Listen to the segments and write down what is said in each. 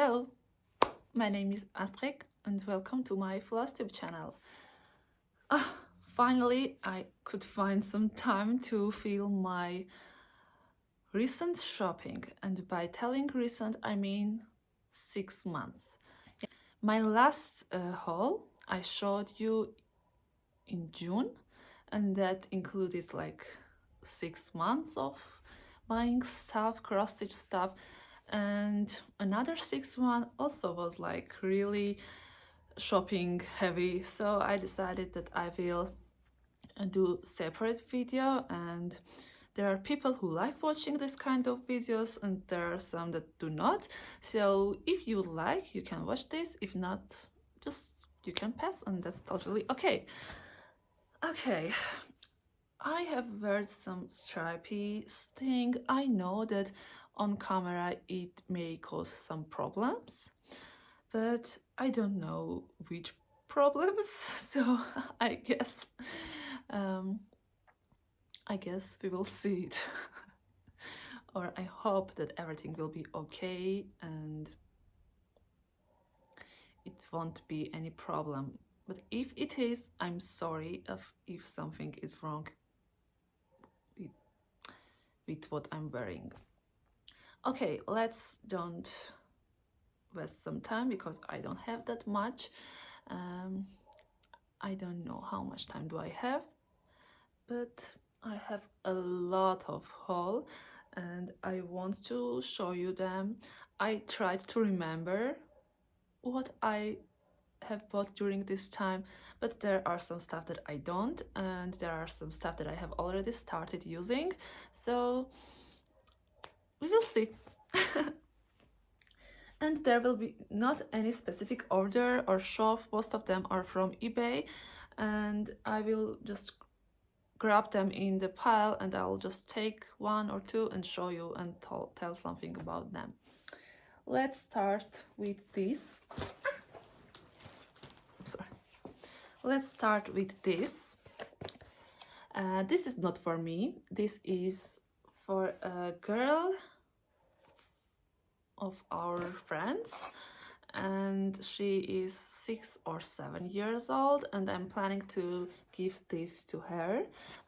Hello, my name is Astrid and welcome to my Flosstube channel. Finally, I could find some time to film my recent shopping, and by telling recent I mean 6 months. My last haul I showed you in June, and that included like 6 months of buying stuff, cross-stitch stuff, and another 6 months also was like really shopping heavy. So I decided that I will do separate video, and there are people who like watching this kind of videos and there are some that do not. So if you like, you can watch this. If not, just you can pass, and that's totally okay. Okay, I have wear some stripy thing. I know that on camera it may cause some problems, but I don't know which problems. So I guess we will see it. Or I hope that everything will be okay and it won't be any problem. But if it is, I'm sorry if something is wrong with what I'm wearing. Okay, let's don't waste some time because I don't have that much. I don't know how much time do I have, but I have a lot of haul and I want to show you them. I tried to remember what I have bought during this time, but there are some stuff that I don't, and there are some stuff that I have already started using, so we will see. And there will be not any specific order or shop. Most of them are from eBay, and I will just grab them in the pile and I'll just take one or two and show you and tell something about them. Let's start with this. Sorry. Let's start with this. This is not for me. This is for a girl of our friends, and she is 6 or 7 years old, and I'm planning to give this to her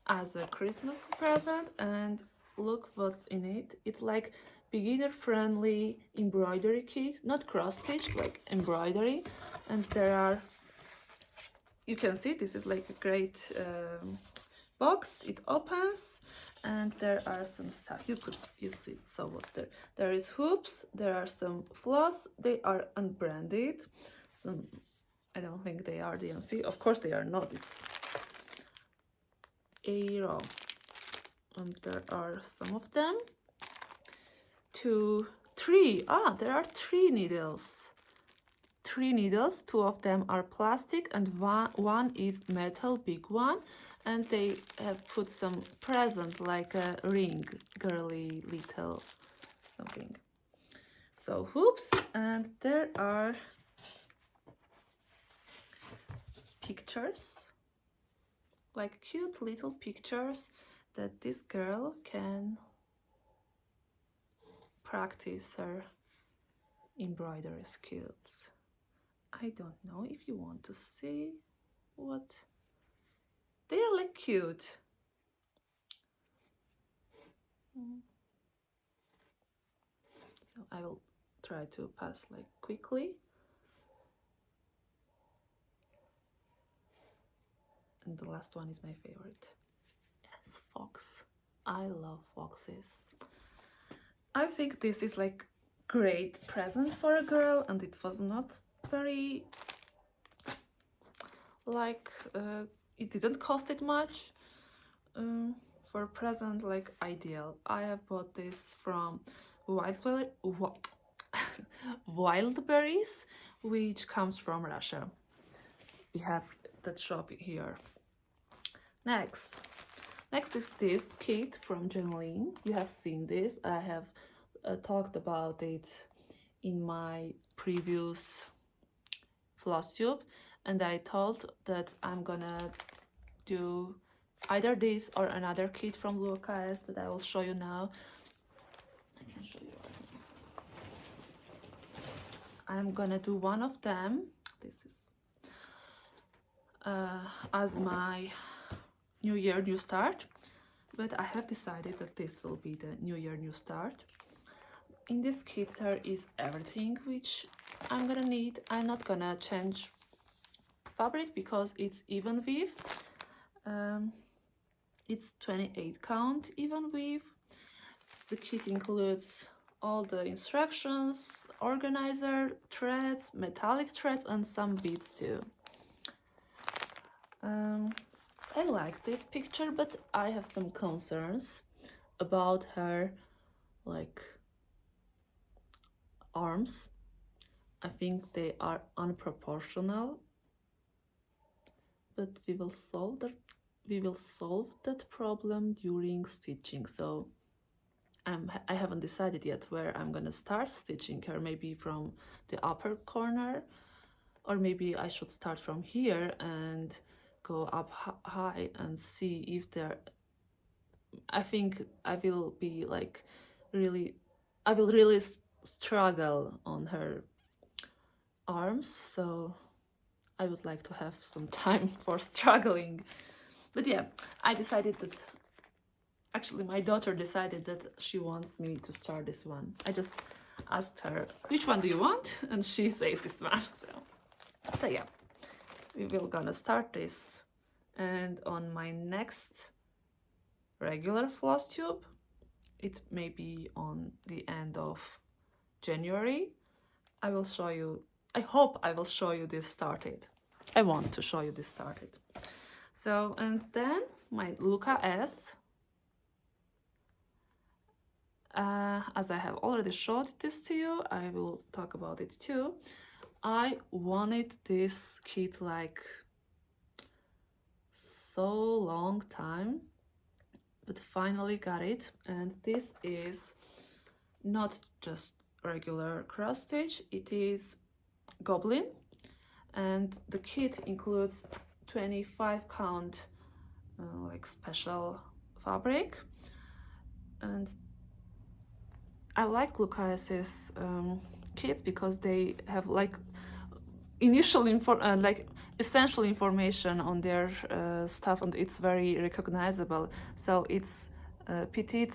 as a Christmas present. And look what's in it. It's like beginner friendly embroidery kit, not cross stitch, like embroidery. And there are, you can see this is like a great box. It opens and there are some stuff you see. So what's there? There is hoops, there are some floss. They are unbranded. Some, I don't think they are DMC. Of course they are not. It's Aero, and there are some of them. 2, 3. There are 3 needles. 3 needles, 2 of them are plastic and one is metal, big one, and they have put some present like a ring, girly little something. So hoops, and there are pictures, like cute little pictures that this girl can practice her embroidery skills. I don't know if you want to see what they are, like cute. So I will try to pass like quickly. And the last one is my favorite. Yes, fox. I love foxes. I think this is like great present for a girl, and it was not very like it didn't cost it much for a present, like ideal. I have bought this from Wildberries, which comes from Russia. We have that shop here. Next is this kit from Janine. You have seen this. I have talked about it in my previous Flosstube, and I thought that I'm gonna do either this or another kit from Lucas that I will show you now. I can show you. I'm gonna do one of them. This is as my new year, new start. But I have decided that this will be the new year, new start. In this kit there is everything which I'm gonna need. I'm not gonna change fabric because it's even weave. It's 28 count even weave. The kit includes all the instructions, organizer, threads, metallic threads, and some beads too. I like this picture, but I have some concerns about her like arms. I think they are unproportional, but we will solve that problem during stitching. So I haven't decided yet where I'm gonna start stitching her, maybe from the upper corner, or maybe I should start from here and go up high and see if there. I think I will be like I will really struggle on her arms, so I would like to have some time for struggling. But yeah, I decided that, actually my daughter decided that she wants me to start this one. I just asked her, which one do you want? And she said this one. So yeah, we will gonna start this. And on my next regular floss tube, it may be on the end of January, I will show you, I hope I will show you this started. I want to show you this started. So, and then my Luca S. As I have already showed this to you, I will talk about it too. I wanted this kit like so long time, but finally got it. And this is not just regular cross stitch, it is goblin, and the kit includes 25 count like special fabric. And I like Lucas's kits because they have like like essential information on their stuff, and it's very recognizable. So it's petite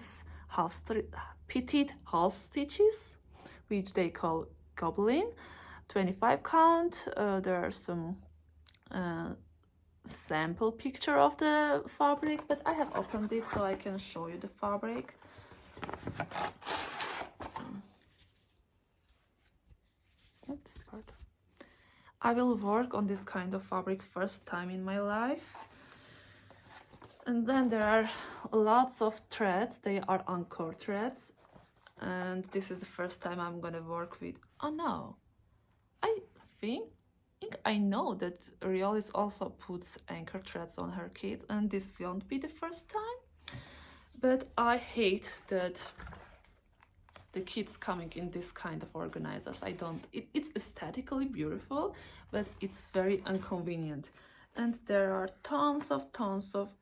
half stitches, which they call goblin, 25 count. There are some sample picture of the fabric, but I have opened it so I can show you the fabric. That's part. I will work on this kind of fabric first time in my life. And then there are lots of threads. They are anchor threads. And this is the first time I'm gonna work with. Oh no, I think I know that Riolis also puts anchor threads on her kit, and this won't be the first time. But I hate that the kits coming in this kind of organizers. I don't, it's aesthetically beautiful, but it's very inconvenient. And there are tons of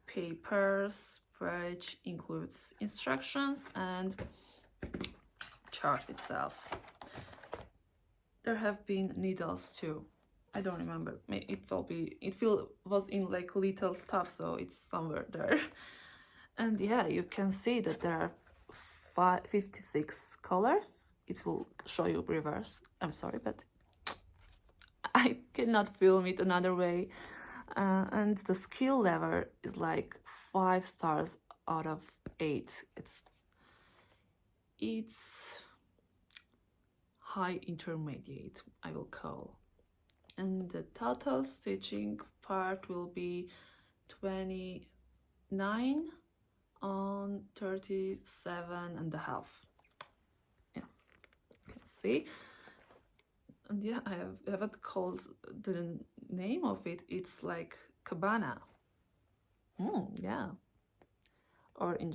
papers, which includes instructions and chart itself. There have been needles too. I don't remember. It was in like little stuff, so it's somewhere there. And yeah, you can see that there are 56 colors. It will show you reverse. I'm sorry, but I cannot film it another way. And the skill level is like 5 stars out of 8. It's high intermediate, I will call. And the total stitching part will be 29 on 37.5. Yes, you can see. And yeah, I haven't called the name of it. It's like cabana. Yeah. Or in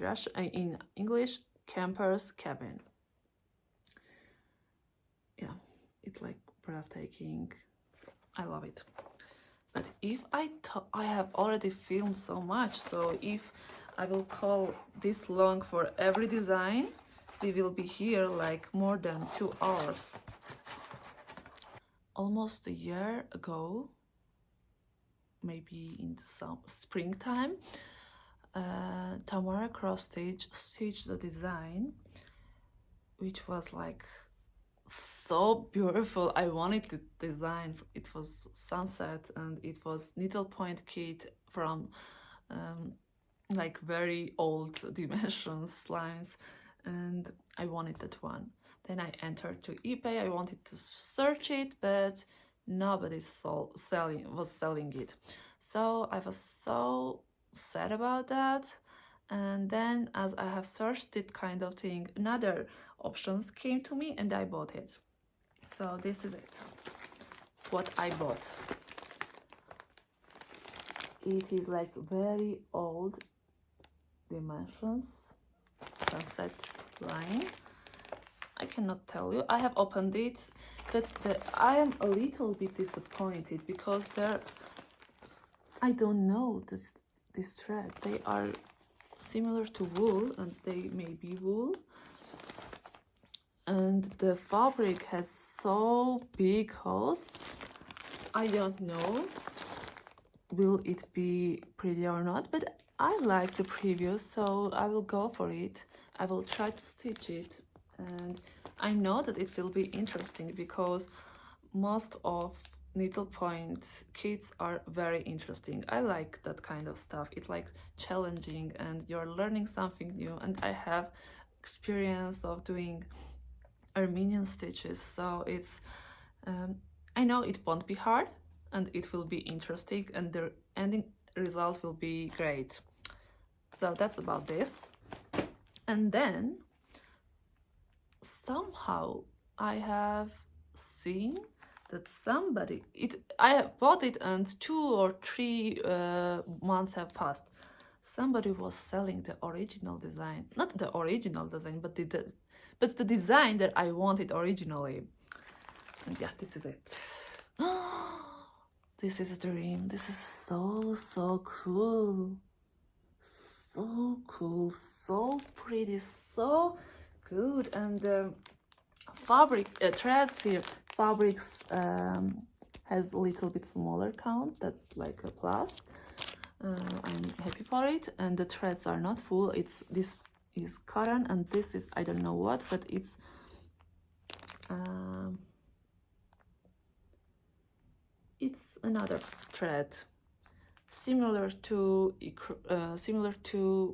English, camper's cabin. Yeah, it's like breathtaking. I love it. But if I have already filmed so much, so if I will call this long for every design, we will be here like more than 2 hours. almost a year ago, maybe in the springtime, Tamara cross stitched the design, which was like so beautiful. I wanted to design. It was sunset and it was needlepoint kit from like very old dimensions lines, and I wanted that one. Then I entered to eBay. I wanted to search it, but nobody was selling it. So I was so sad about that. And then as I have searched it kind of thing, another options came to me and I bought it. So this is it, what I bought. It is like very old dimensions, sunset line. I cannot tell you. I have opened it, but I am a little bit disappointed because I don't know this thread. They are similar to wool and they may be wool. And the fabric has so big holes. I don't know will it be pretty or not, but I like the preview, so I will go for it. I will try to stitch it, and I know that it will be interesting because most of needlepoint kits are very interesting. I like that kind of stuff. It's like challenging and you're learning something new, and I have experience of doing Armenian stitches, so it's I know it won't be hard and it will be interesting and the ending result will be great. So that's about this. And then somehow I have seen that I have bought it and 2 or 3 months have passed. Somebody was selling the original design, not the original design, but the design that I wanted originally. And yeah, this is it. This is a dream. This is so cool. So cool, so pretty, so good. And the fabric threads here, fabrics has a little bit smaller count. That's like a plus. I'm happy for it. And the threads are not full. This is cotton and this is I don't know what, but it's another thread similar to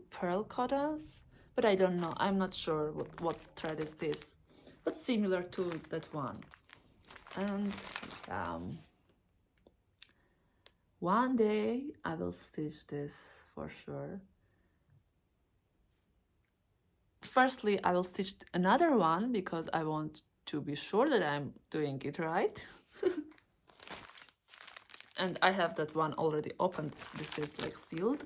pearl cottons, but I don't know. I'm not sure what thread is this, but similar to that one. And one day I will stitch this for sure. Firstly, I will stitch another one because I want to be sure that I'm doing it right. And I have that one already opened. This is like sealed.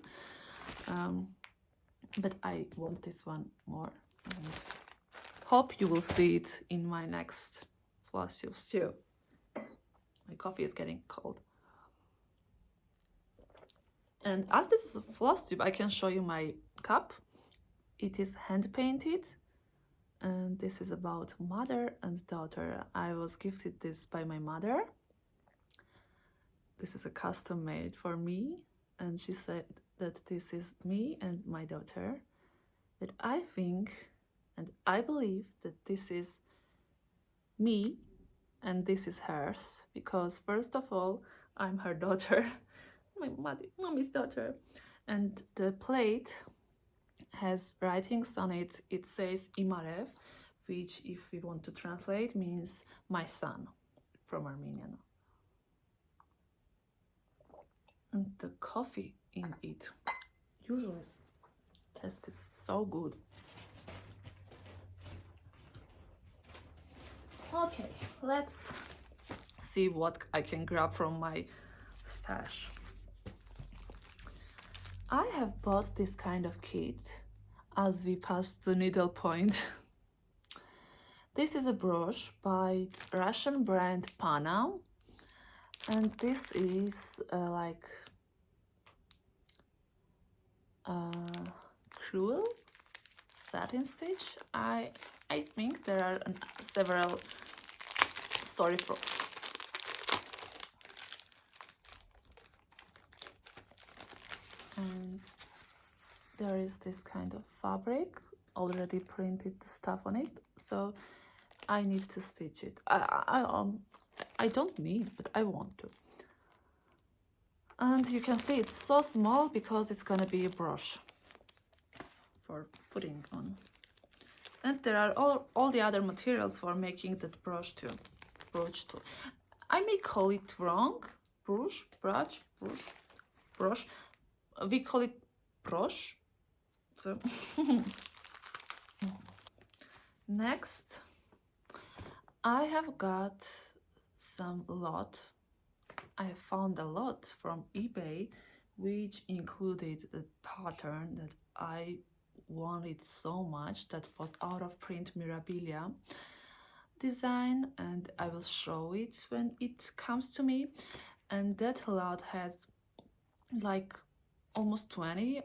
But I want this one more. And hope you will see it in my next Flosstube too. My coffee is getting cold. And as this is a Flosstube, I can show you my cup. It is hand painted. And this is about mother and daughter. I was gifted this by my mother. This is a custom made for me, and she said that this is me and my daughter. But I think and I believe that this is me and this is hers, because first of all, I'm her daughter, my mommy's daughter. And the plate has writings on it. It says Imarev, which if we want to translate means my son from Armenian. And the coffee in it usually tastes so good. Okay, let's see what I can grab from my stash. I have bought this kind of kit as we passed the needlepoint. This is a brooch by Russian brand Pana, and this is like crewel satin stitch. I think there are several. Sorry for and there is this kind of fabric already printed the stuff on it, so I need to stitch it. I don't need, but I want to. And you can see it's so small because it's gonna be a brush for putting on. And there are all the other materials for making that brush too. Brush too. I may call it wrong. Brush. We call it brush. So next, I have got some lot. I have found a lot from eBay, which included the pattern that I wanted so much, that was out of print Mirabilia design, and I will show it when it comes to me. And that lot had like almost 20,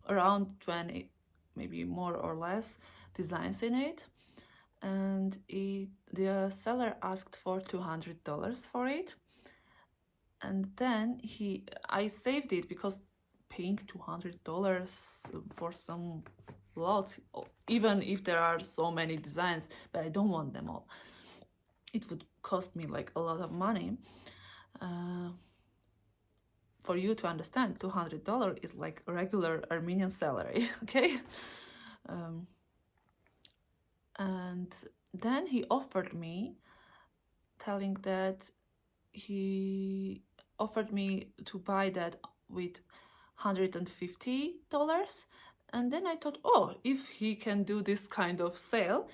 around 20, maybe more or less, designs in it. And the seller asked for $200 for it. And then I saved it because paying $200 for some lot, even if there are so many designs, but I don't want them all, it would cost me like a lot of money. For you to understand, $200 is like a regular Armenian salary, okay? And then he offered me, telling that he offered me to buy that with $150. And then I thought, oh, if he can do this kind of sale,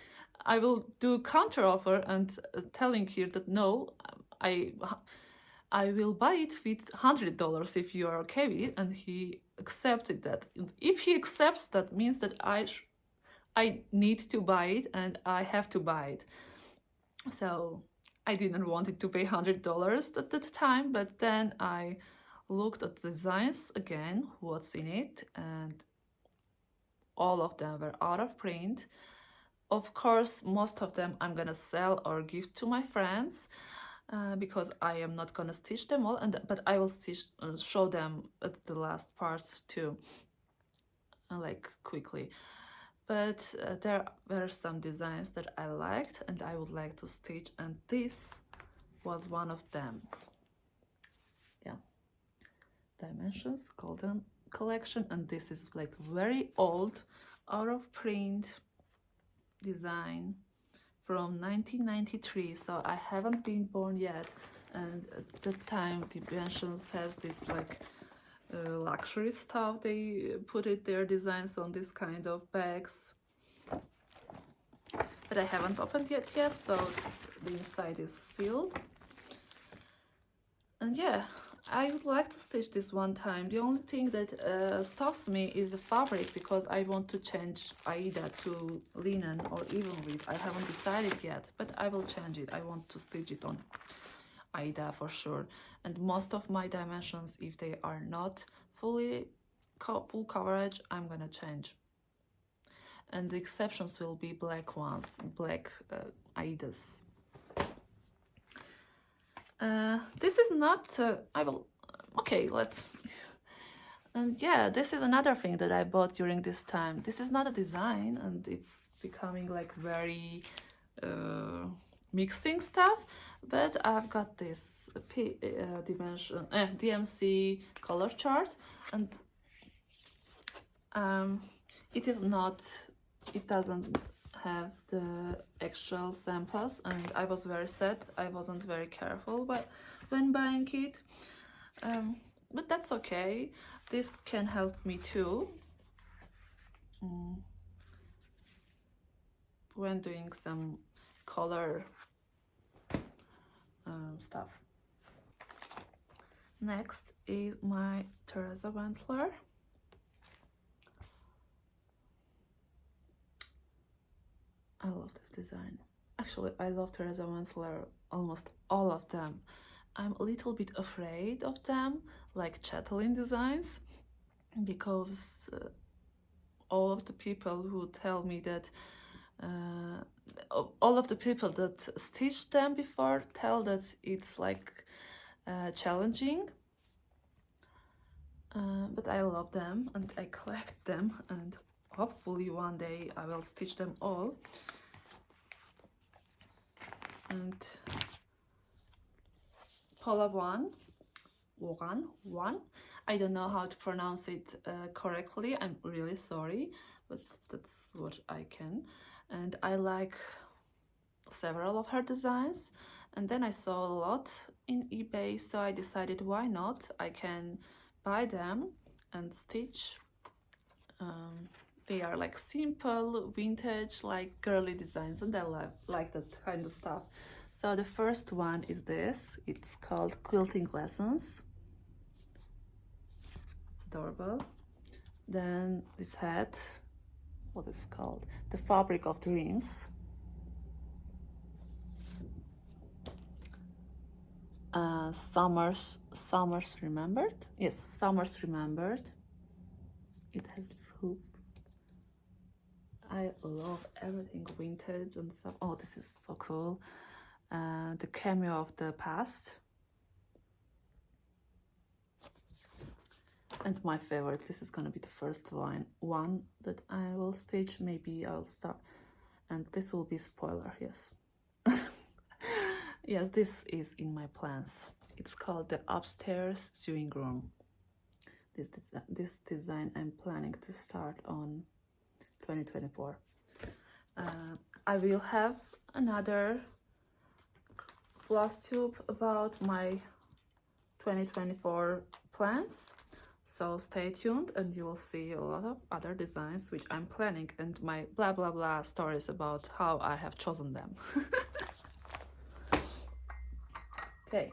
I will do counter offer and telling here that no, I will buy it with $100 if you are okay with it. And he accepted that. And if he accepts, that means that I need to buy it and I have to buy it. So I didn't want it to pay $100 at that time, but then I looked at the designs again, what's in it, and all of them were out of print. Of course, most of them I'm gonna sell or give to my friends, because I am not gonna stitch them all, but I will show them at the last parts too, like quickly. But there were some designs that I liked and I would like to stitch, and this was one of them. Yeah, Dimensions Golden Collection, and this is like very old, out of print design from 1993, so I haven't been born yet. And at that time, Dimensions has this like luxury stuff. They put their designs on this kind of bags, but I haven't opened it yet, so the inside is sealed. And yeah, I would like to stitch this one time. The only thing that stops me is the fabric, because I want to change Aida to linen or even with. I haven't decided yet, but I will change it. I want to stitch it on Aida for sure. And most of my dimensions, if they are not full coverage, I'm gonna change. And the exceptions will be black ones, black Aidas. This is not, I will, okay, let's, and yeah, this is another thing that I bought during this time. This is not a design, and it's becoming like very mixing stuff, but I've got this DMC color chart, and it is not, it doesn't have the actual samples, and I was very sad. I wasn't very careful when buying it, but that's okay. This can help me too when doing some color stuff. Next is my Teresa Wenzler. I love this design. Actually, I love Teresa Wenzler, almost all of them. I'm a little bit afraid of them, like chatelaine designs, because all of the people who tell me that, all of the people that stitched them before tell that it's like challenging. but I love them and I collect them, and hopefully one day I will stitch them all. And Paula one. I don't know how to pronounce it correctly. I'm really sorry, but that's what I can. And I like several of her designs. And then I saw a lot in eBay, so I decided why not? I can buy them and stitch. They are like simple, vintage, like girly designs, and I like that kind of stuff. So the first one is this. It's called Quilting Lessons. It's adorable. Then this hat, what is it called? The Fabric of Dreams. Summers Remembered. Yes, Summers Remembered. It has this hoop. I love everything vintage and stuff. Oh, this is so cool. The cameo of the past. And my favorite, this is gonna be the first one that I will stitch. Maybe I'll start, and this will be spoiler, yes. Yes, this is in my plans. It's called the Upstairs Sewing Room. This design I'm planning to start on 2024. I will have another Flosstube about my 2024 plans, so stay tuned and you will see a lot of other designs which I'm planning and my blah blah blah stories about how I have chosen them. Okay,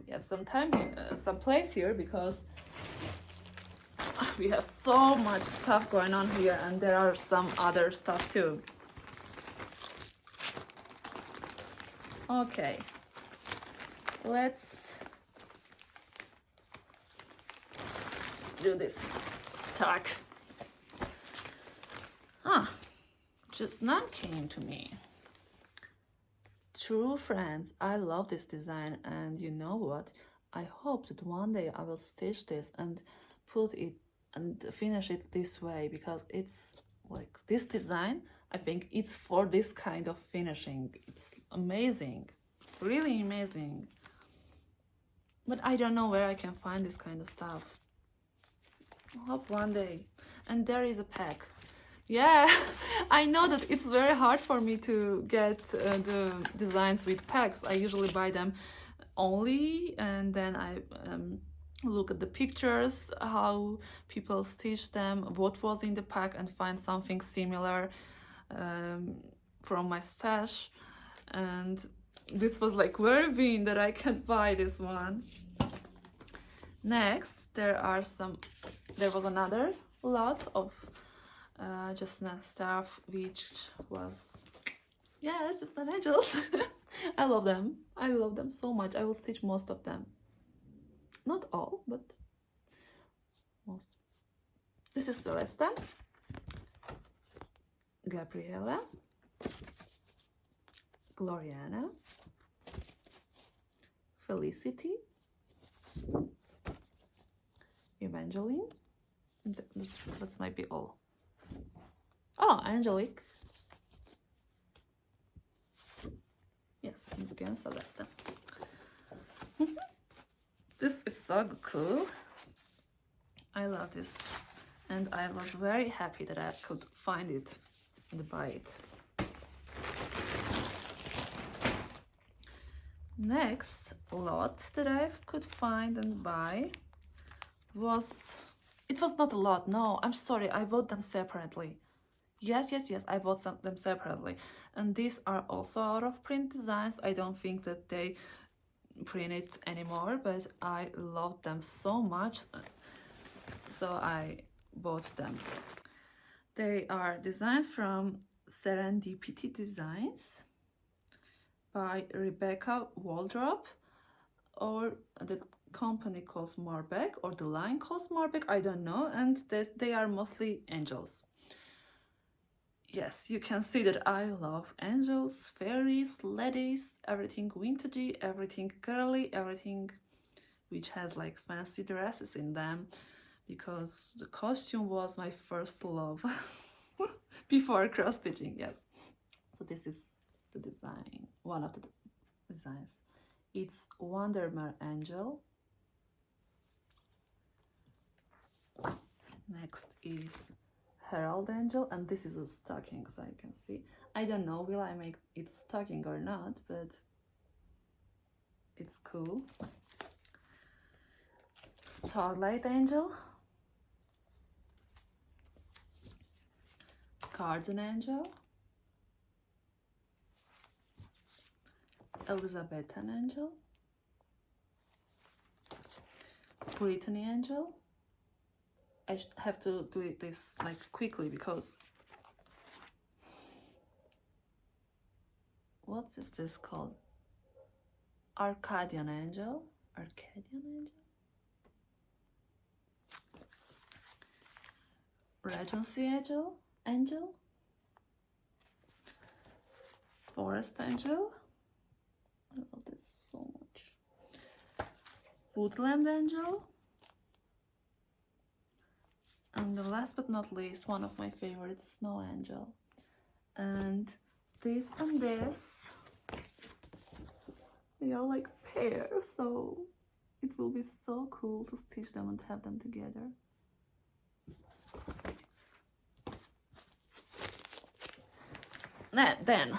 we have some time here, some place here, because we have so much stuff going on here, and there are some other stuff too. Okay, let's do this stack. Just now came to me. True friends, I love this design, and you know what? I hope that one day I will stitch this and put it and finish it this way, because it's like this design, I think it's for this kind of finishing. It's amazing, really amazing. But I don't know where I can find this kind of stuff. I hope one day. And there is a pack. Yeah, I know that it's very hard for me to get the designs with packs. I usually buy them only, and then I look at the pictures, how people stitch them, what was in the pack, and find something similar from my stash. And this was like very vain that I can't buy this one. Next, there was another lot of just not stuff, which was, yeah, just not angels. I love them so much. I will stitch most of them, not all, but most. This is Celeste, Gabriella, Gloriana, Felicity, Evangeline. That might be all. Oh, Angelic. Yes, and again Celeste. This is so cool. I love this, and I was very happy that I could find it and buy it. Next lot that I could find and buy was, it was not a lot, no, I'm sorry, I bought them separately. Yes, I bought them separately, and these are also out of print designs. I don't think that they print it anymore, but I love them so much, so I bought them. They are designs from Serendipity Designs by Rebecca Waldrop, or the company calls Marbeck, or the line calls Marbeck, I don't know, and they are mostly angels. Yes, you can see that I love angels, fairies, ladies, everything vintagey, everything girly, everything which has like fancy dresses in them. because the costume was my first love before cross stitching. Yes, so this is the design, one of the designs. It's Wanderer Angel. Next is Herald Angel, and this is a stocking, so you can see. I don't know will I make it stocking or not, but it's cool. Starlight Angel, Garden Angel, Elizabethan Angel, Brittany Angel. I have to do this like quickly because what is this called? Arcadian Angel. Arcadian Angel. Regency Angel. Angel. Forest Angel. I love this so much. Woodland Angel. And the last but not least, one of my favorites, Snow Angel. And this and this, they are like pairs, so it will be so cool to stitch them and have them together. Then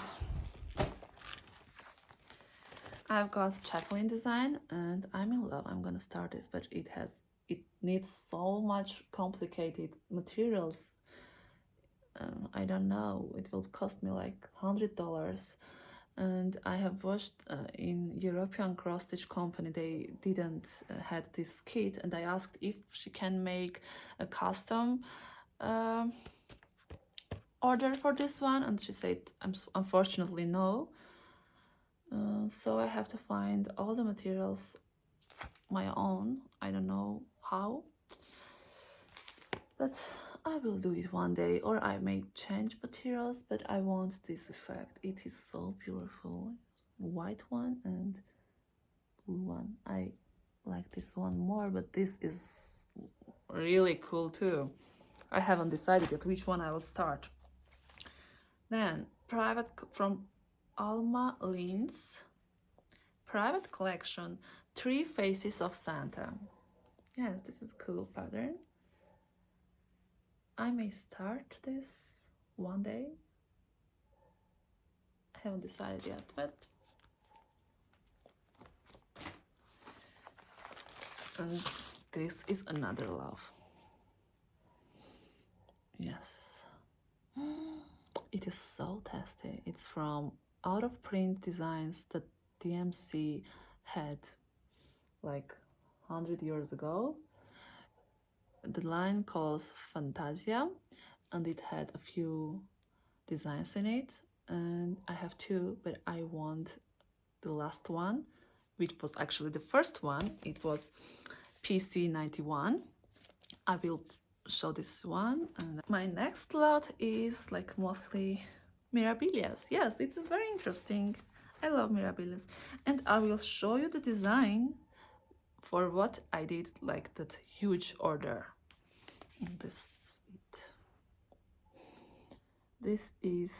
I've got Chaplain design and I'm in love. I'm gonna start this, but it needs so much complicated materials. I don't know, it will cost me like $100. And I have watched in European cross stitch company, they didn't had this kit, and I asked if she can make a custom order for this one, and she said unfortunately no. So I have to find all the materials my own. I don't know how, but I will do it one day, or I may change materials, but I want this effect. It is so beautiful. White one and blue one. I like this one more, but this is really cool too. I haven't decided yet which one I will start. Then private from Alma Lin's private collection, 3 Faces of Santa. Yes, this is a cool pattern. I may start this one day. I haven't decided yet, but and this is another love. Yes, it is so tasty. It's from out of print designs that DMC had like 100 years ago. The line calls Fantasia, and it had a few designs in it, and I have 2, but I want the last one, which was actually the first one. It was PC91. I will show this one. And my next lot is like mostly Mirabilias. Yes, it is very interesting. I love Mirabilias, and I will show you the design for what I did, like that huge order. And this is it. This is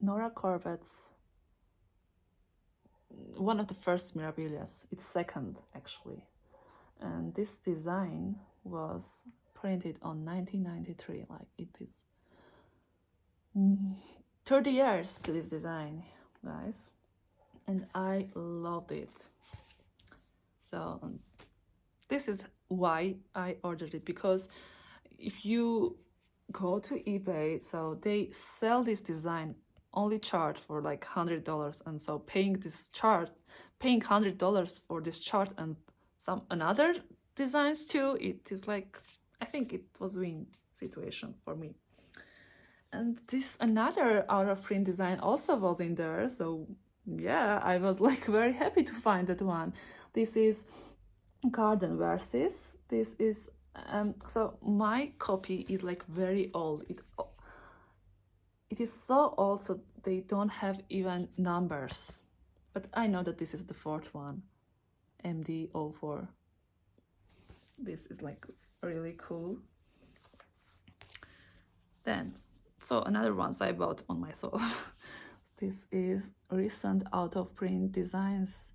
Nora Corbett's, one of the first Mirabilias. It's second actually, and this design was printed on 1993. Like it is 30 years to this design, guys, and I loved it. So this is why I ordered it, because if you go to eBay, so they sell this design only chart for like $100, and so paying $100 for this chart and some another designs too, it is like, I think it was win situation for me. And this another out of print design also was in there, so yeah, I was like very happy to find that one. This is Garden Verses. This is so my copy is like very old. It is so old, so they don't have even numbers, but I know that this is the 4th one, MD04. This is like really cool. Then, so another ones I bought on myself. This is recent out of print designs,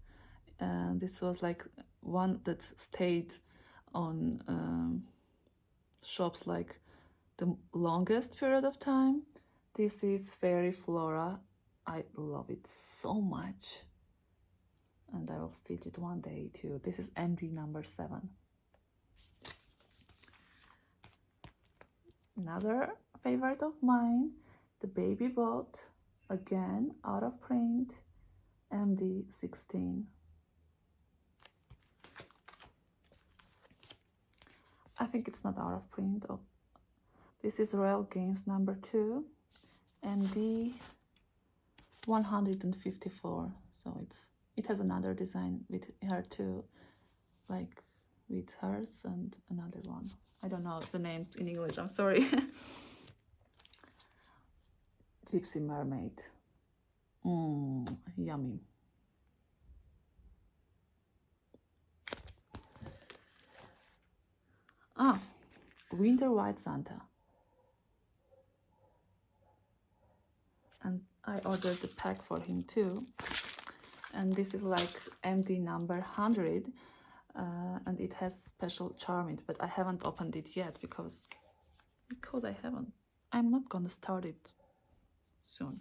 and this was like one that stayed on shops like the longest period of time. This is Fairy Flora. I love it so much, and I will stitch it one day too. This is MD number 7. Another favorite of mine, the Baby Boat, again out of print, MD 16. I think it's not out of print. Oh, this is Royal Games number 2, MD 154. So it has another design with her too, like with hers and another one. I don't know the name in English, I'm sorry. Gypsy Mermaid. Yummy. Winter White Santa. And I ordered the pack for him too. And this is like MD number 100. And it has special charm in it, but I haven't opened it yet because I haven't. I'm not gonna start it soon.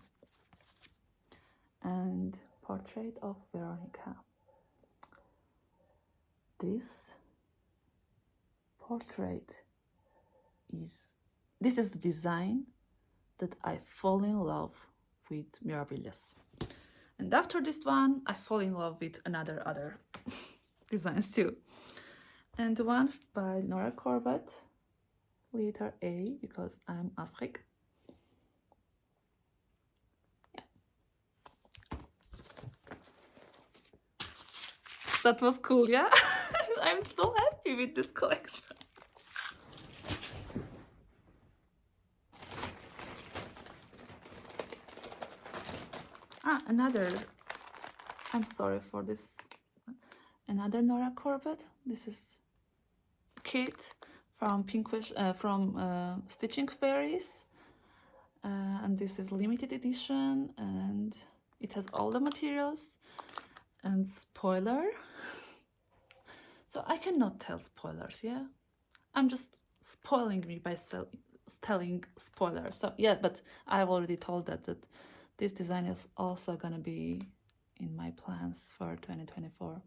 And Portrait of Veronica. This is the design that I fall in love with Mirabilias. And after this one, I fall in love with other designs too. And one by Nora Corbett, letter A, because I'm Astrid. Yeah. That was cool, yeah? I'm so happy with this collection. Another, I'm sorry for this, another Nora Corbett. This is kit from Stitching Fairies, and this is limited edition, and it has all the materials. And spoiler, so I cannot tell spoilers, yeah, I'm just spoiling me by telling spoilers. So yeah, but I've already told that this design is also gonna be in my plans for 2024.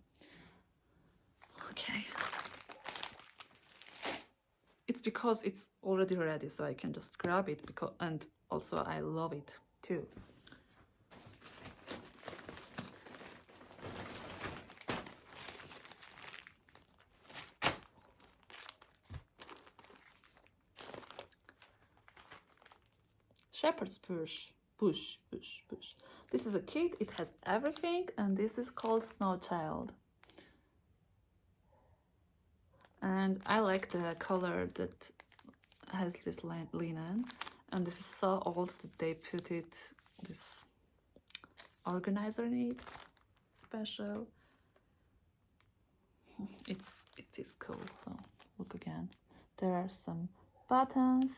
Okay, it's because it's already ready, so I can just grab it, because, and also I love it too. Shepherd's Bush. This is a kit, it has everything, and this is called Snow Child. And I like the color that has this linen, and this is so old that they put this organizer in it, special. It is cool. So look again, there are some buttons,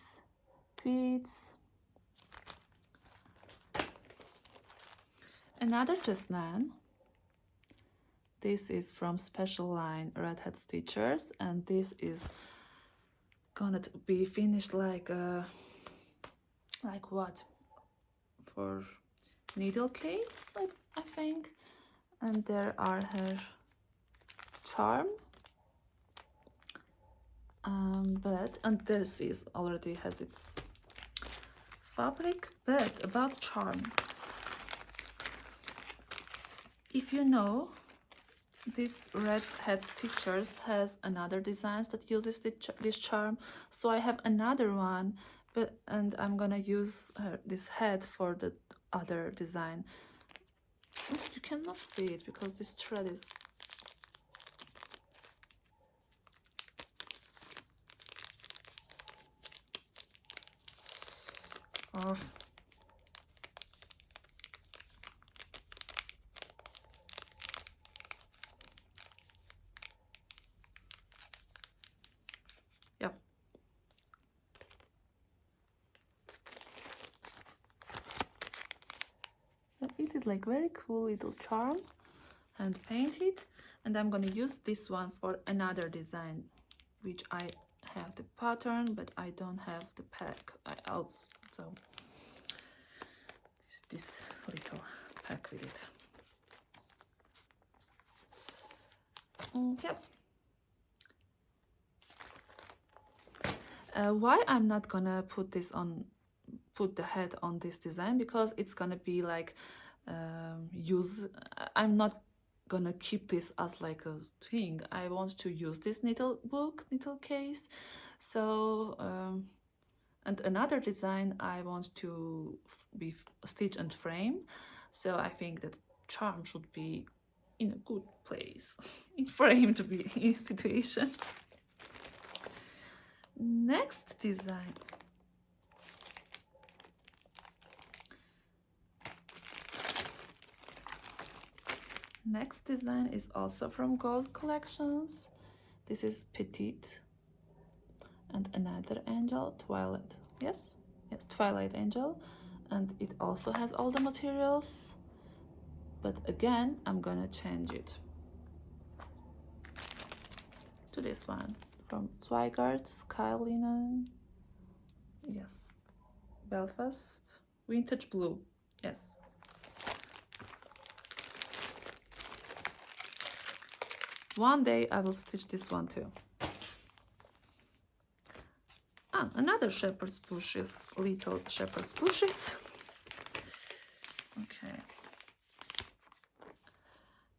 beads. Another Jesnan. This is from Special Line Red Hat Stitchers, and this is gonna be finished like what, for needle case, I think. And there are her charm, and this is already has its fabric. But about charm, if you know, this Red Hat Stitchers has another designs that uses this charm, so I have another one, and I'm gonna use this head for the other design. You cannot see it because this thread is off. painted, like very cool little charm, hand painted. And I'm gonna use this one for another design, which I have the pattern, but I don't have the pack. So this little pack with it. Yep. Why I'm not gonna put the head on this design, because it's gonna be like I'm not gonna keep this as like a thing. I want to use this knittle case. So and another design I want to be stitch and frame. So I think that charm should be in a good place, in frame to be in situation. Next design. Next design is also from Gold Collections. This is Petite and another angel, Twilight. Yes, Twilight Angel. And it also has all the materials. But again, I'm gonna change it to this one from Zweigart, Sky Linen. Yes, Belfast, Vintage Blue. Yes. One day I will stitch this one too. Another shepherd's bushes, little shepherd's bushes. Okay.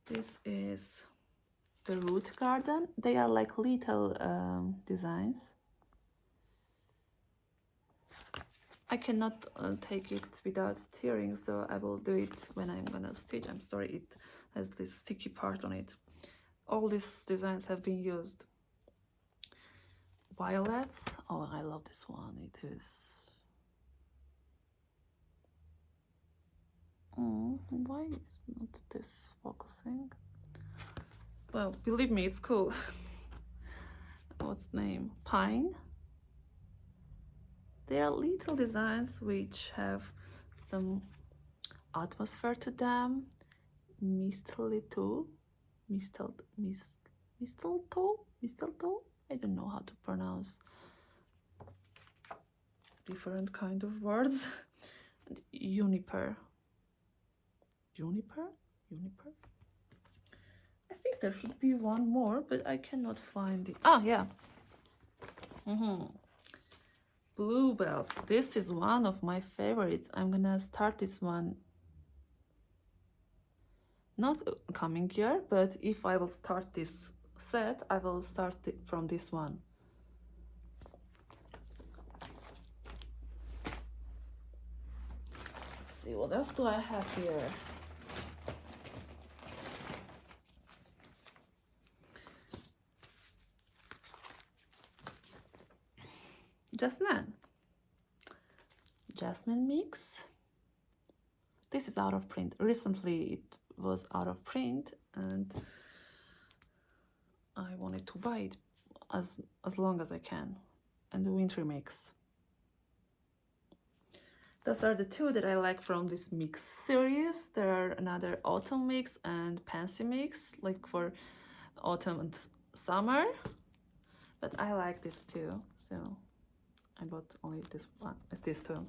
This is the root garden. They are like little designs. I cannot take it without tearing, so I will do it when I'm gonna stitch. I'm sorry, it has this sticky part on it. All these designs have been used. Violets. Oh, I love this one. It is. Why is not this focusing? Well, believe me, it's cool. What's the name? Pine. They are little designs which have some atmosphere to them. Mistletoe. I don't know how to pronounce different kind of words. And juniper. I think there should be one more, but I cannot find it. Yeah. Bluebells. This is one of my favorites. I'm gonna start this one not coming year, but if I will start this set, I will start it from this one. Let's see, what else do I have here? Jasmine mix. This is out of print. Recently it was out of print and I wanted to buy it as long as I can. And the winter mix. Those are the two that I like from this mix series. There are another autumn mix and pansy mix, like for autumn and summer. But I like this too, so I bought only this one. It's this too.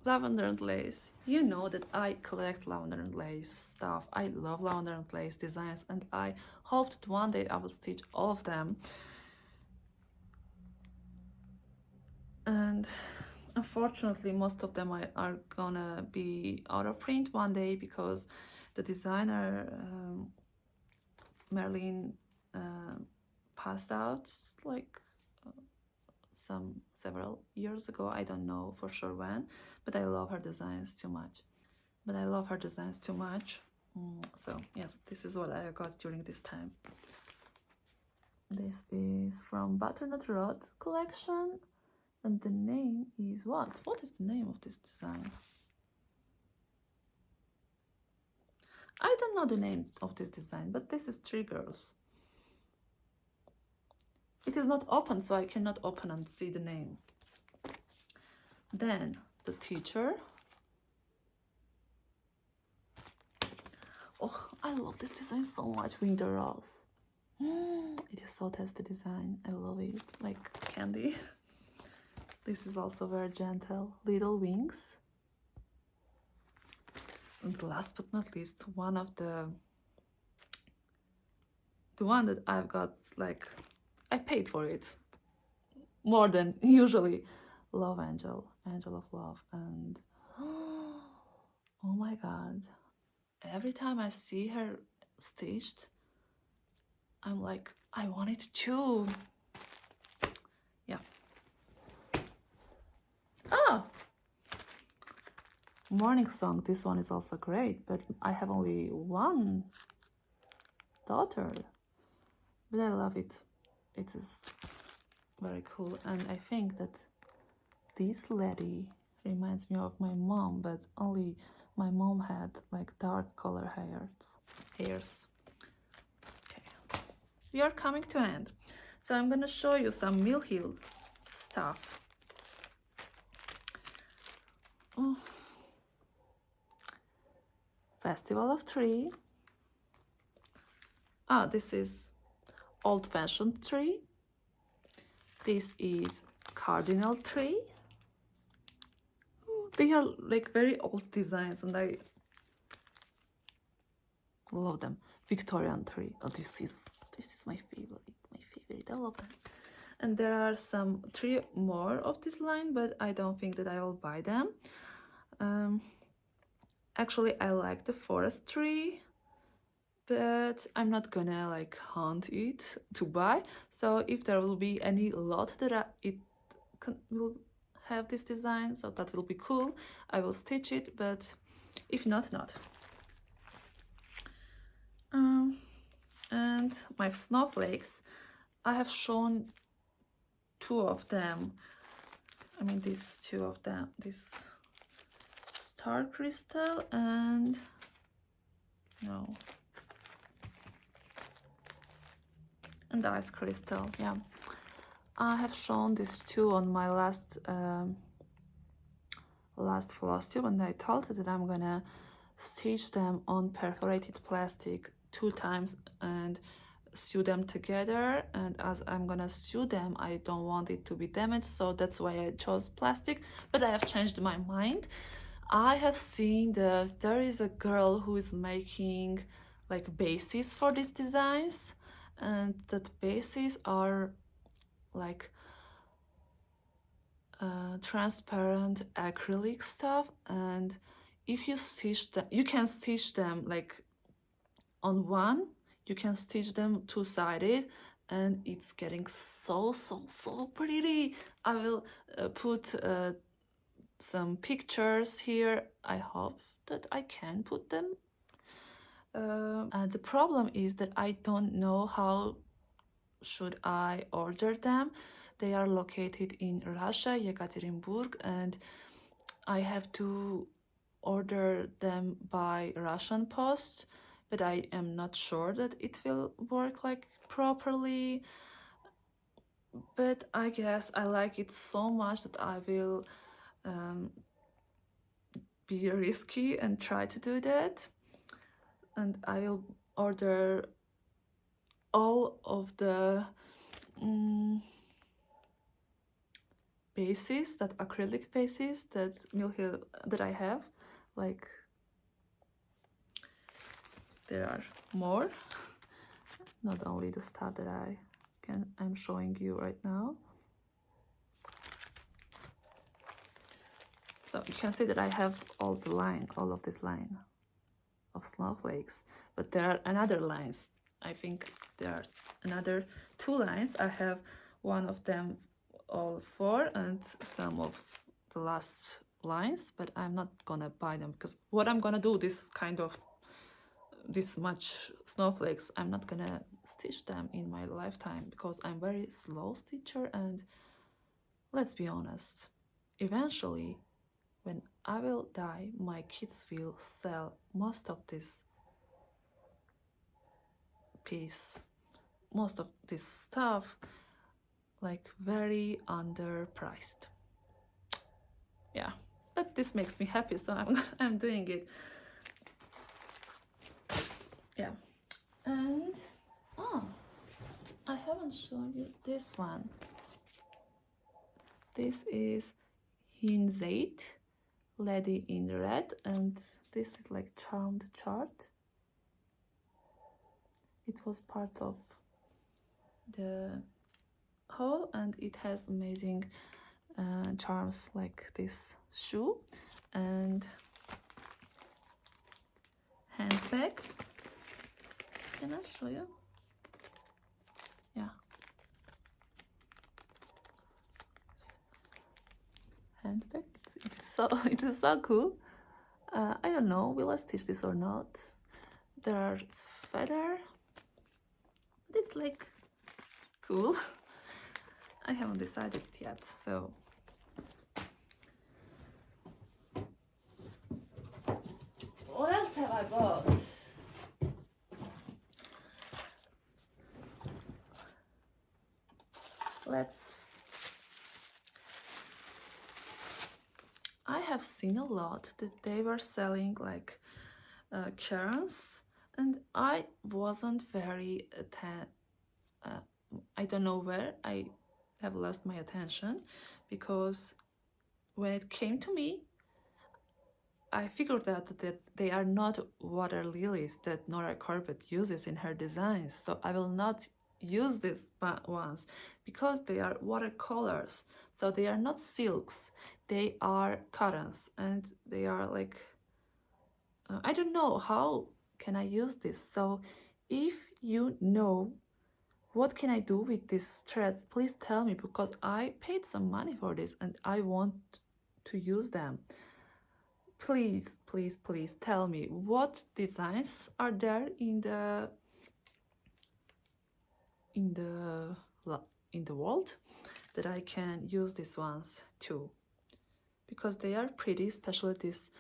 Lavender and Lace. You know that I collect Lavender and Lace stuff. I love Lavender and Lace designs, and I hope that one day I will stitch all of them. And unfortunately, most of them are gonna be out of print one day because the designer Merlin passed out like several years ago. I don't know for sure when, but I love her designs too much. So yes, this is what I got during this time. This is from Butternut Rod collection, and the name is what? What is the name of this design? I don't know the name of this design, but this is Three Girls. It is not open, so I cannot open and see the name. Then the teacher. Oh, I love this design so much, Winter Rose. It is so tasty design. I love it, like candy. This is also very gentle, little wings. And last but not least, one of the one that I've got, like, I paid for it more than usually. Love Angel, Angel of Love, and oh my god, every time I see her stitched, I'm like, I want it too. Yeah. Ah, Morning Song. This one is also great, but I have only one daughter, but I love it. It is very cool, and I think that this lady reminds me of my mom, but only my mom had like dark color hairs. Okay, we are coming to end, so I'm gonna show you some Mill Hill stuff. Oh. Festival of Tree. Ah, this is old-fashioned tree. This is cardinal tree. They are like very old designs, and I love them. Victorian tree. Oh, this is my favorite. I love them. And there are some 3 more of this line, but I don't think that I will buy them. Actually, I like the forest tree, but I'm not gonna like hunt it to buy. So if there will be any lot that will have this design, so that will be cool, I will stitch it, but if not, not. And my snowflakes, I have shown 2 of them. I mean, these 2 of them, this star crystal and and ice crystal. Yeah, I have shown these 2 on my last Flosstube, and I told you that I'm gonna stitch them on perforated plastic 2 times and sew them together. And as I'm gonna sew them, I don't want it to be damaged, so that's why I chose plastic. But I have changed my mind. I have seen that there is a girl who is making like bases for these designs, and that bases are like transparent acrylic stuff, and if you stitch them, you can stitch them like on one, you can stitch them 2-sided, and it's getting so pretty. I will put some pictures here. I hope that I can put them. And the problem is that I don't know how should I order them. They are located in Russia, Yekaterinburg, and I have to order them by Russian post, but I am not sure that it will work like properly. But I guess I like it so much that I will be risky and try to do that. And I will order all of the bases, that acrylic bases that Mill Hill that I have. Like, there are more, not only the stuff that I'm showing you right now. So you can see that I have all of this line of snowflakes, but there are another lines. I think there are another 2 lines. I have one of them, all 4, and some of the last lines, but I'm not gonna buy them, because what I'm gonna do this much snowflakes, I'm not gonna stitch them in my lifetime, because I'm very slow stitcher, and let's be honest, eventually when I will die, my kids will sell most of this piece, most of this stuff, like very underpriced. Yeah, but this makes me happy, so I'm doing it. Yeah, and oh, I haven't shown you this one. This is Hinzate, Lady in Red, and this is like charmed chart. It was part of the haul, and it has amazing charms like this shoe and handbag. Can I show you? Yeah. Handbag. It is so cool. I don't know, will I stitch this or not? There's feather. It's like cool. I haven't decided yet, so what else have I bought? I have seen a lot that they were selling like cairns, and I wasn't very I don't know where I have lost my attention, because when it came to me, I figured out that they are not water lilies that Nora Corbett uses in her designs, so I will not use these ones because they are watercolors, so they are not silks, they are cottons, and they are like I don't know how can I use this. So if you know what can I do with these threads, please tell me, because I paid some money for this and I want to use them. Please, please, please tell me what designs are there in the world that I can use these ones too, because they are pretty, especially these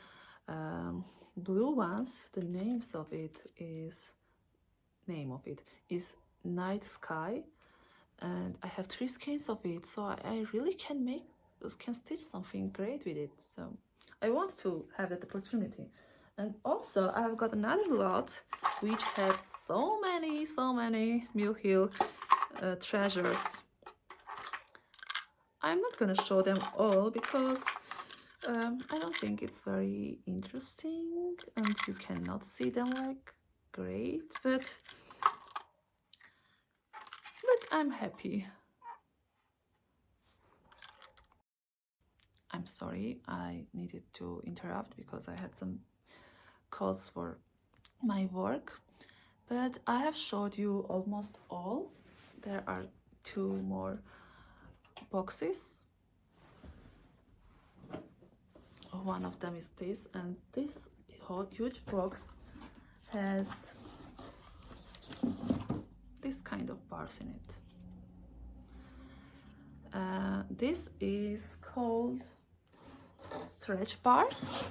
blue ones. The name of it is Night Sky, and I have 3 skeins of it, so I really can stitch something great with it. So I want to have that opportunity. And also I've got another lot which had so many Mill Hill treasures. I'm not gonna show them all because I don't think it's very interesting and you cannot see them like great, but I'm happy. I'm sorry, I needed to interrupt because I had some calls for my work, but I have showed you almost all. There are 2 more boxes. One of them is this, and this huge box has this kind of bars in it. This is called stretch bars.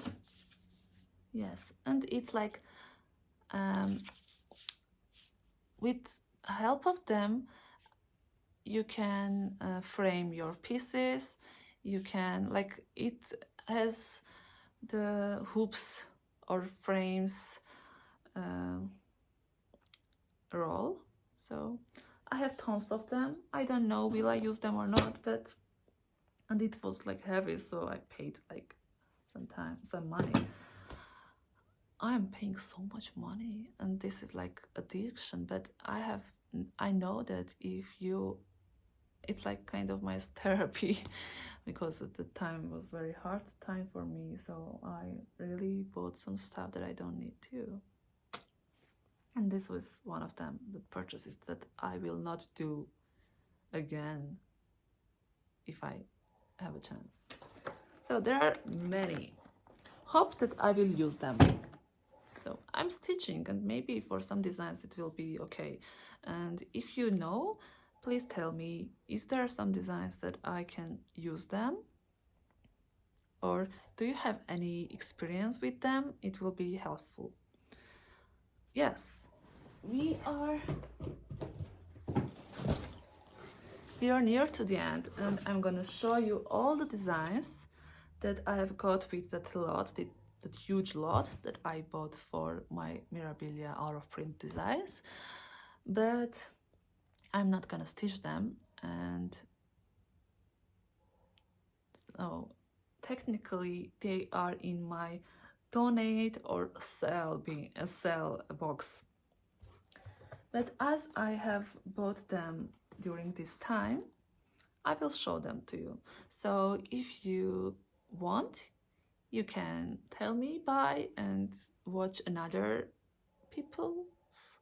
Yes, and it's like with help of them you can frame your pieces. You can, like, it has the hoops or frames roll. So I have tons of them. I don't know will I use them or not, but and it was like heavy, so I paid like some money. I am paying so much money, and this is like addiction, but I know that it's like kind of my therapy because at the time was very hard time for me, so I really bought some stuff that I don't need to. And this was one of them, the purchases that I will not do again if I have a chance. So there are many. Hope that I will use them. So I'm stitching, and maybe for some designs it will be okay. And if you know, please tell me, is there some designs that I can use them? Or do you have any experience with them? It will be helpful. Yes, we are we are near to the end, and I'm gonna show you all the designs that I have got with that lot, that huge lot that I bought for my Mirabilia out of print designs. But I'm not gonna stitch them, and so technically they are in my donate or sell box. But as I have bought them during this time, I will show them to you. So if you want, you can tell me by and watch another people's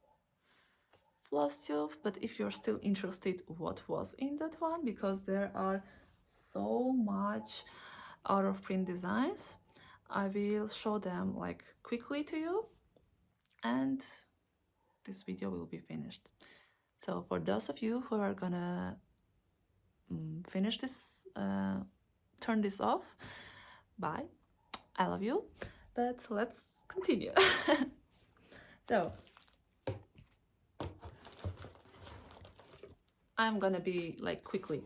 Flosstube. But if you're still interested what was in that one, because there are so much out of print designs, I will show them like quickly to you, and this video will be finished. So for those of you who are gonna finish this, turn this off, bye, I love you, but let's continue. So I'm gonna be like quickly.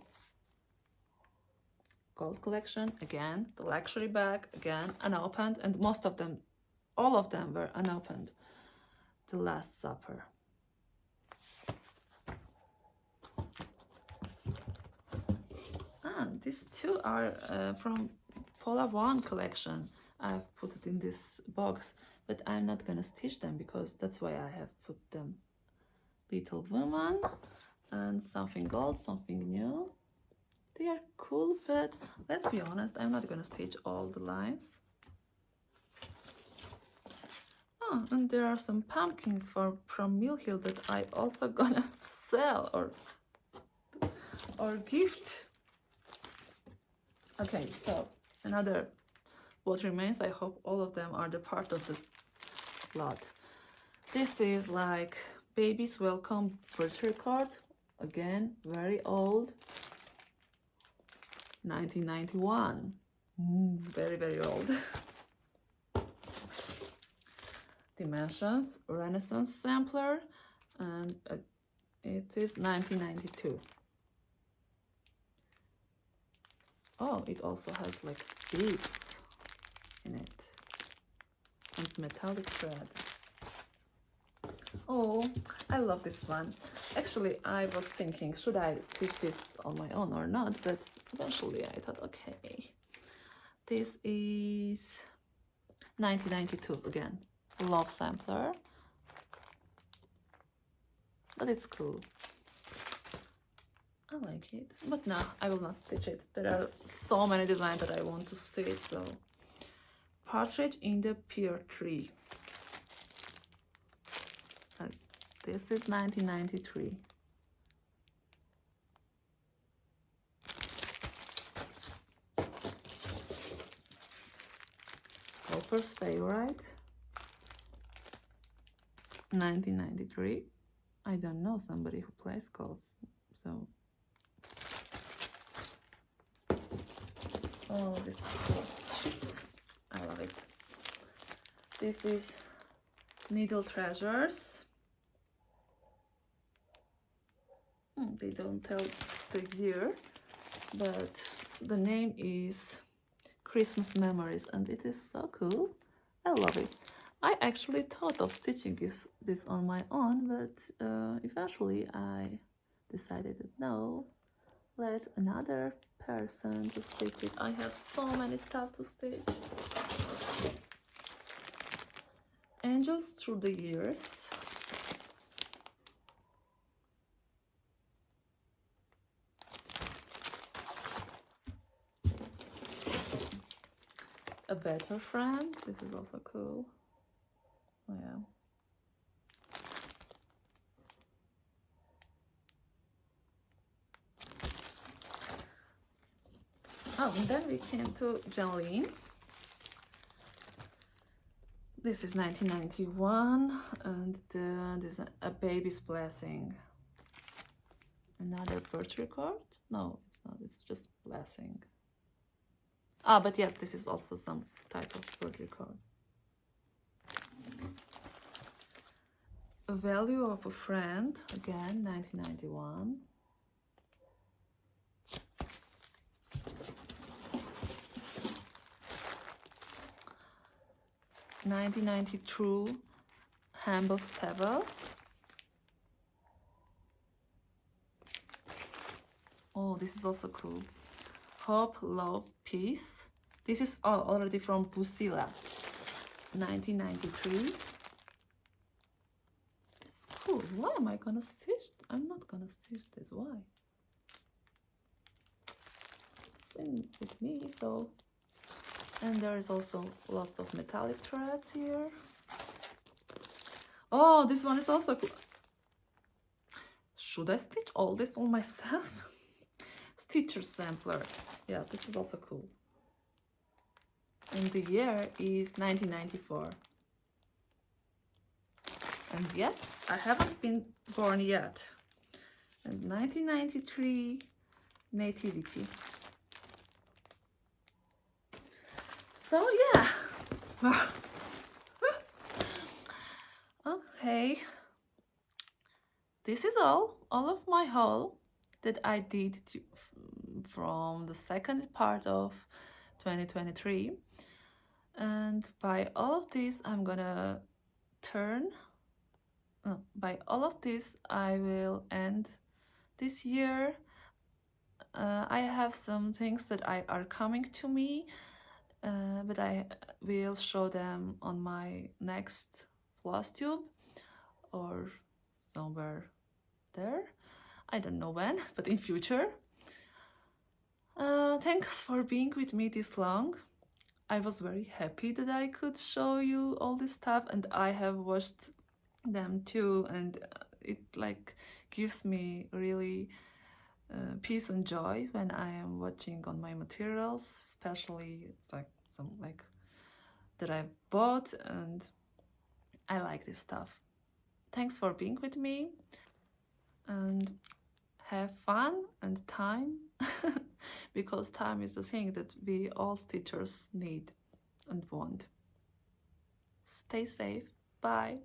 Gold collection again, the luxury bag again, unopened, and most of them, all of them were unopened. The Last Supper. These two are from Paula One collection. I've put it in this box, but I'm not gonna stitch them because that's why I have put them. Little Woman and something gold, something new. They are cool, but let's be honest, I'm not gonna stitch all the lines. Oh, and there are some pumpkins from Mill Hill that I also gonna sell or gift. Okay, so another what remains. I hope all of them are the part of the lot. This is like Baby's Welcome birthday card. Again, very old. 1991. Very, very old. Dimensions, Renaissance sampler, and it is 1992. Oh, it also has like beads in it and metallic thread. Oh, I love this one. Actually, I was thinking, should I stitch this on my own or not? But eventually I thought, okay. This is 1992 again. Love sampler. But it's cool. I like it. But no, I will not stitch it. There are so many designs that I want to stitch, so. Partridge in the Pear Tree. This is 1993. Golfer's Favorite. 1993. I don't know somebody who plays golf, so. Oh, this is cool. I love it. This is Needle Treasures. They don't tell the year, but the name is Christmas Memories, and it is so cool. I love it. I actually thought of stitching this on my own, but eventually I decided that no, let another person to stitch it. I have so many stuff to stitch. Angels Through the Years. A Better Friend. This is also cool. Oh, yeah. Oh, and then we came to Jolene. This is 1991, and this is A Baby's Blessing. Another birthday card? No, it's not. It's just blessing. Ah, but yes, this is also some type of birthday card. A Value of a Friend, again, 1991. 1992 Humble Stable. Oh, this is also cool. Hope, Love, Peace. This is already from Pusila, 1993. It's cool. Why am I gonna stitch? I'm not gonna stitch this. Why? It's in with me, so. And there is also lots of metallic threads here. Oh, this one is also cool. Should I stitch all this on myself? Stitcher sampler. Yeah, this is also cool. And the year is 1994. And yes, I haven't been born yet. And 1993 Nativity. So yeah. Okay. This is all of my haul that I did from the second part of 2023. And by all of this, I'm gonna by all of this, I will end this year. I have some things that are coming to me, but I will show them on my next Flosstube or somewhere there. I don't know when, but in future. Thanks for being with me this long. I was very happy that I could show you all this stuff, and I have watched them too, and it like gives me really peace and joy when I am watching on my materials, especially like some like that I bought, and I like this stuff. Thanks for being with me, and have fun and time because time is the thing that we all stitchers need and want. Stay safe. Bye.